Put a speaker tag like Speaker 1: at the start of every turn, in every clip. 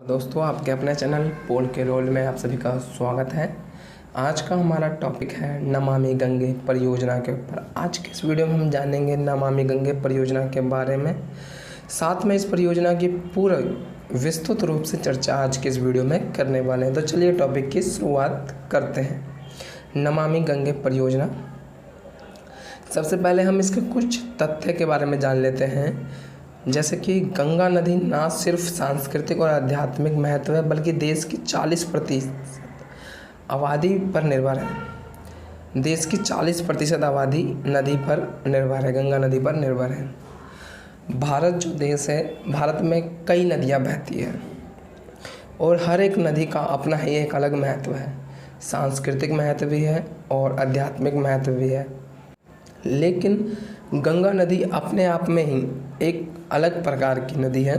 Speaker 1: दोस्तों, आपके अपने चैनल पोल के रोल में आप सभी का स्वागत है। आज का हमारा टॉपिक है नमामि गंगे परियोजना के ऊपर। आज के इस वीडियो में हम जानेंगे नमामि गंगे परियोजना के बारे में, साथ में इस परियोजना की पूरा विस्तृत रूप से चर्चा आज के इस वीडियो में करने वाले हैं। तो चलिए टॉपिक की शुरुआत करते हैं। नमामि गंगे परियोजना, सबसे पहले हम इसके कुछ तथ्य के बारे में जान लेते हैं। जैसे कि गंगा नदी ना सिर्फ सांस्कृतिक और आध्यात्मिक महत्व है, बल्कि देश की 40% आबादी पर निर्भर है। देश की 40% आबादी नदी पर निर्भर है, गंगा नदी पर निर्भर है। भारत जो देश है, भारत में कई नदियाँ बहती हैं और हर एक नदी का अपना ही एक अलग महत्व है। सांस्कृतिक महत्व भी है और आध्यात्मिक महत्व भी है। लेकिन गंगा नदी अपने आप में ही एक अलग प्रकार की नदी है।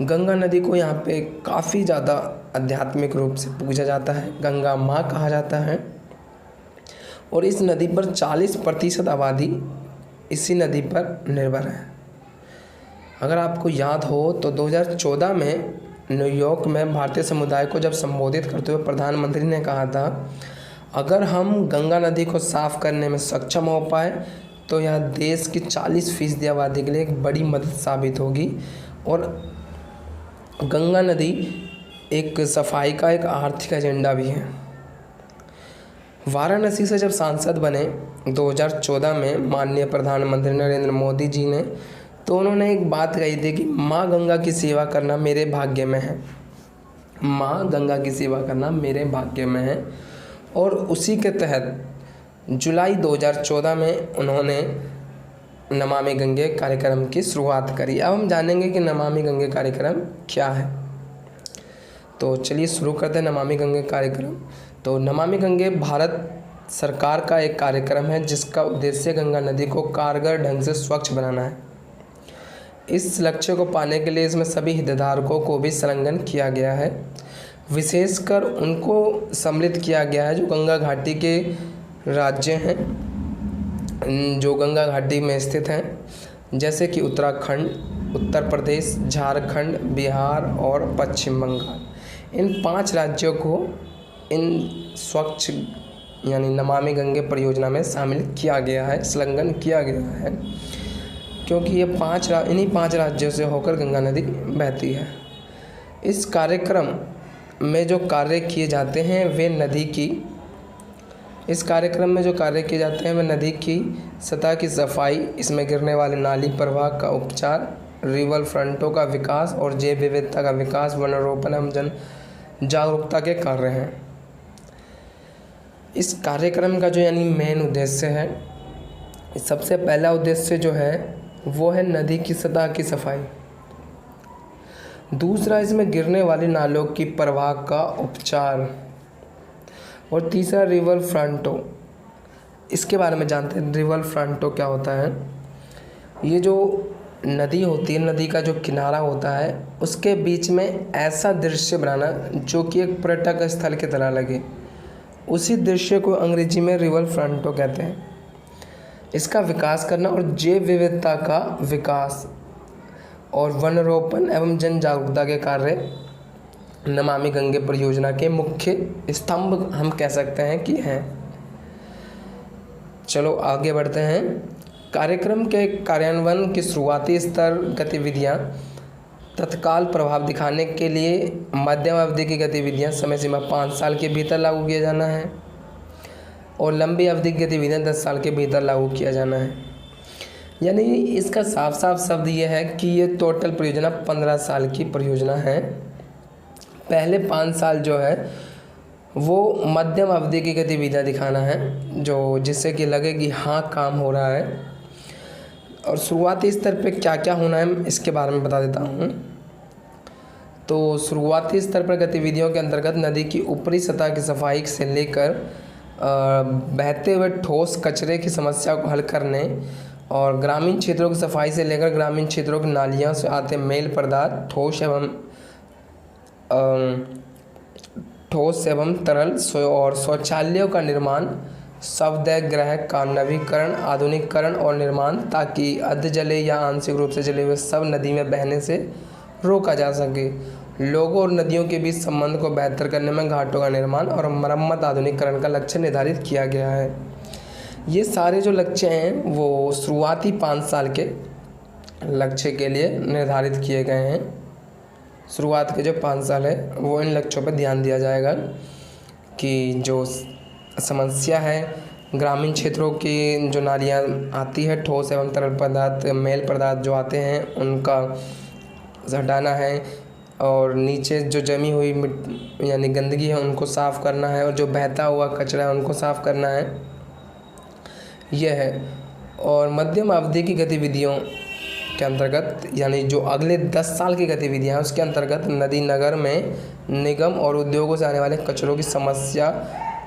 Speaker 1: गंगा नदी को यहाँ पे काफ़ी ज़्यादा आध्यात्मिक रूप से पूजा जाता है, गंगा माँ कहा जाता है। और इस नदी पर 40% आबादी इसी नदी पर निर्भर है। अगर आपको याद हो तो 2014 में न्यूयॉर्क में भारतीय समुदाय को जब संबोधित करते हुए प्रधानमंत्री ने कहा था, अगर हम गंगा नदी को साफ़ करने में सक्षम हो पाए तो यह देश की 40% आबादी के लिए एक बड़ी मदद साबित होगी। और गंगा नदी एक सफाई का एक आर्थिक एजेंडा भी है। वाराणसी से जब सांसद बने 2014 में माननीय प्रधानमंत्री नरेंद्र मोदी जी ने, तो उन्होंने एक बात कही थी कि माँ गंगा की सेवा करना मेरे भाग्य में है। माँ गंगा की सेवा करना मेरे भाग्य में है। और उसी के तहत जुलाई 2014 में उन्होंने नमामि गंगे कार्यक्रम की शुरुआत करी। अब हम जानेंगे कि नमामि गंगे कार्यक्रम क्या है। तो चलिए शुरू करते हैं नमामि गंगे कार्यक्रम। तो नमामि गंगे भारत सरकार का एक कार्यक्रम है जिसका उद्देश्य गंगा नदी को कारगर ढंग से स्वच्छ बनाना है। इस लक्ष्य को पाने के लिए इसमें सभी हितधारकों को भी संलग्न किया गया है। विशेषकर उनको सम्मिलित किया गया है जो गंगा घाटी के राज्य हैं, जो गंगा घाटी में स्थित हैं, जैसे कि उत्तराखंड, उत्तर प्रदेश, झारखंड, बिहार और पश्चिम बंगाल। इन 5 राज्यों को इन स्वच्छ यानी नमामि गंगे परियोजना में शामिल किया गया है, संलग्न किया गया है, क्योंकि ये इन्हीं 5 राज्यों से होकर गंगा नदी बहती है। इस कार्यक्रम में जो कार्य किए जाते हैं वे नदी की सतह की सफाई, इसमें गिरने वाले नाली प्रवाह का उपचार, रिवर फ्रंटों का विकास और जैव विविधता का विकास, वनारोपण एवं जन जागरूकता के कार्य हैं। इस कार्यक्रम का जो यानी मेन उद्देश्य है, सबसे पहला उद्देश्य जो है वो है नदी की सतह की सफाई। दूसरा, इसमें गिरने वाले नालों की प्रवाह का उपचार। और तीसरा, रिवर फ्रंटों, इसके बारे में जानते हैं। रिवर फ्रंटों क्या होता है? ये जो नदी होती है, नदी का जो किनारा होता है, उसके बीच में ऐसा दृश्य बनाना जो कि एक पर्यटक स्थल की तरह लगे, उसी दृश्य को अंग्रेजी में रिवर फ्रंटों कहते हैं। इसका विकास करना और जैव विविधता का विकास और वनारोपण एवं जन जागरूकता के कार्य नमामि गंगे परियोजना के मुख्य स्तंभ हम कह सकते हैं कि हैं। चलो आगे बढ़ते हैं। कार्यक्रम के कार्यान्वयन की शुरुआती स्तर गतिविधियां, तत्काल प्रभाव दिखाने के लिए मध्यम अवधि की गतिविधियां समय सीमा 5 साल के भीतर लागू किया जाना है और लंबी अवधि की गतिविधियां 10 साल के भीतर लागू किया जाना है। यानी इसका साफ साफ शब्द ये है कि ये टोटल परियोजना 15 साल की परियोजना है। पहले 5 साल जो है वो मध्यम अवधि की गतिविधियाँ दिखाना है, जो जिससे कि लगे कि हाँ काम हो रहा है। और शुरुआती स्तर पे क्या क्या होना है इसके बारे में बता देता हूँ। तो शुरुआती स्तर पर गतिविधियों के अंतर्गत नदी की ऊपरी सतह की सफाई से लेकर बहते हुए ठोस कचरे की समस्या को हल करने और ग्रामीण क्षेत्रों की सफाई से लेकर ग्रामीण क्षेत्रों की नालियों से आते मेल पदार्थ, ठोस एवं तरल और शौचालयों का निर्माण, शवदयगृह का नवीकरण, आधुनिकीकरण और निर्माण, ताकि अध जले या आंशिक रूप से जले हुए सब नदी में बहने से रोका जा सके। लोगों और नदियों के बीच संबंध को बेहतर करने में घाटों का निर्माण और मरम्मत आधुनिकीकरण का लक्ष्य निर्धारित किया गया है। ये सारे जो लक्ष्य हैं वो शुरुआती 5 साल के लक्ष्य के लिए निर्धारित किए गए हैं। शुरुआत के जो 5 साल है वो इन लक्ष्यों पर ध्यान दिया जाएगा कि जो समस्या है ग्रामीण क्षेत्रों की जो नालियाँ आती है, ठोस एवं तरल पदार्थ, मेल पदार्थ जो आते हैं उनका हटाना है, और नीचे जो जमी हुई यानी गंदगी है उनको साफ़ करना है, और जो बहता हुआ कचरा है उनको साफ़ करना है, यह है। और मध्यम अवधि की गतिविधियों के अंतर्गत यानी जो अगले 10 साल की गतिविधियाँ हैं उसके अंतर्गत नदी नगर में निगम और उद्योगों से आने वाले कचरों की समस्या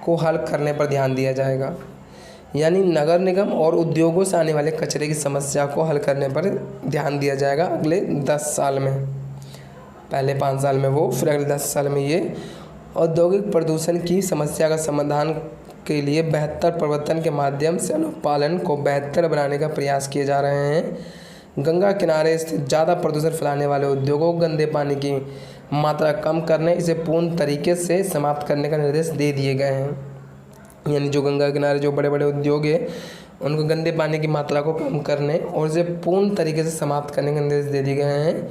Speaker 1: को हल करने पर ध्यान दिया जाएगा। यानी नगर निगम और उद्योगों से आने वाले कचरे की समस्या को हल करने पर ध्यान दिया जाएगा अगले 10 साल में। पहले 5 साल में वो, फिर अगले 10 साल में ये। औद्योगिक प्रदूषण की समस्या का समाधान के लिए बेहतर प्रवर्तन के माध्यम से अनुपालन को बेहतर बनाने का प्रयास किए जा रहे हैं। गंगा किनारे स्थित ज़्यादा प्रदूषण फैलाने वाले उद्योगों को गंदे पानी की मात्रा कम करने, इसे पूर्ण तरीके से समाप्त करने का निर्देश दे दिए गए हैं। यानी जो गंगा किनारे जो बड़े बड़े उद्योग हैं उनको गंदे पानी की मात्रा को कम करने और इसे पूर्ण तरीके से समाप्त करने के निर्देश दे दिए गए हैं।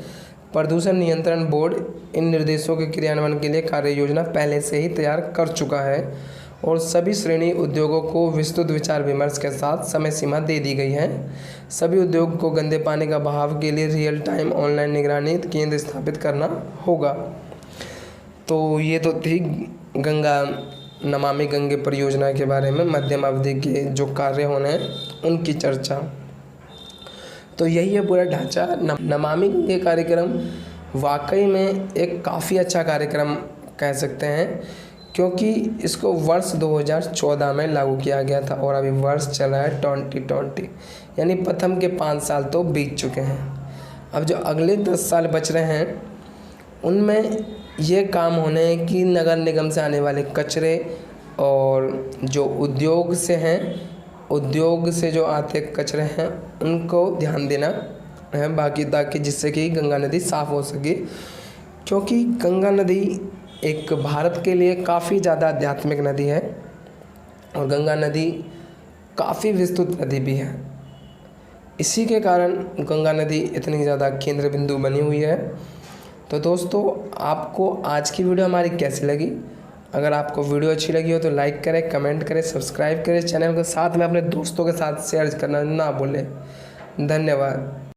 Speaker 1: प्रदूषण नियंत्रण बोर्ड इन निर्देशों के क्रियान्वयन के लिए कार्य योजना पहले से ही तैयार कर चुका है और सभी श्रेणी उद्योगों को विस्तृत विचार विमर्श के साथ समय सीमा दे दी गई है। सभी उद्योग को गंदे पानी का बहाव के लिए रियल टाइम ऑनलाइन निगरानी केंद्र स्थापित करना होगा। तो ये तो थी गंगा नमामि गंगे परियोजना के बारे में मध्यम अवधि के जो कार्य होने हैं उनकी चर्चा। तो यही है पूरा ढांचा। नमामि गंगे कार्यक्रम वाकई में एक काफ़ी अच्छा कार्यक्रम कह सकते हैं, क्योंकि इसको वर्ष 2014 में लागू किया गया था और अभी वर्ष चल रहा है 2020, यानी प्रथम के 5 साल तो बीत चुके हैं। अब जो अगले 10 साल बच रहे हैं उनमें ये काम होने हैं कि नगर निगम से आने वाले कचरे और जो उद्योग से हैं, उद्योग से जो आते कचरे हैं उनको ध्यान देना है बाकी, ताकि जिससे कि गंगा नदी साफ़ हो सके। क्योंकि गंगा नदी एक भारत के लिए काफ़ी ज़्यादा आध्यात्मिक नदी है और गंगा नदी काफ़ी विस्तृत नदी भी है। इसी के कारण गंगा नदी इतनी ज़्यादा केंद्र बिंदु बनी हुई है। तो दोस्तों, आपको आज की वीडियो हमारी कैसी लगी? अगर आपको वीडियो अच्छी लगी हो तो लाइक करें, कमेंट करें, सब्सक्राइब करें चैनल को, साथ में अपने दोस्तों के साथ शेयर करना ना भूलें। धन्यवाद।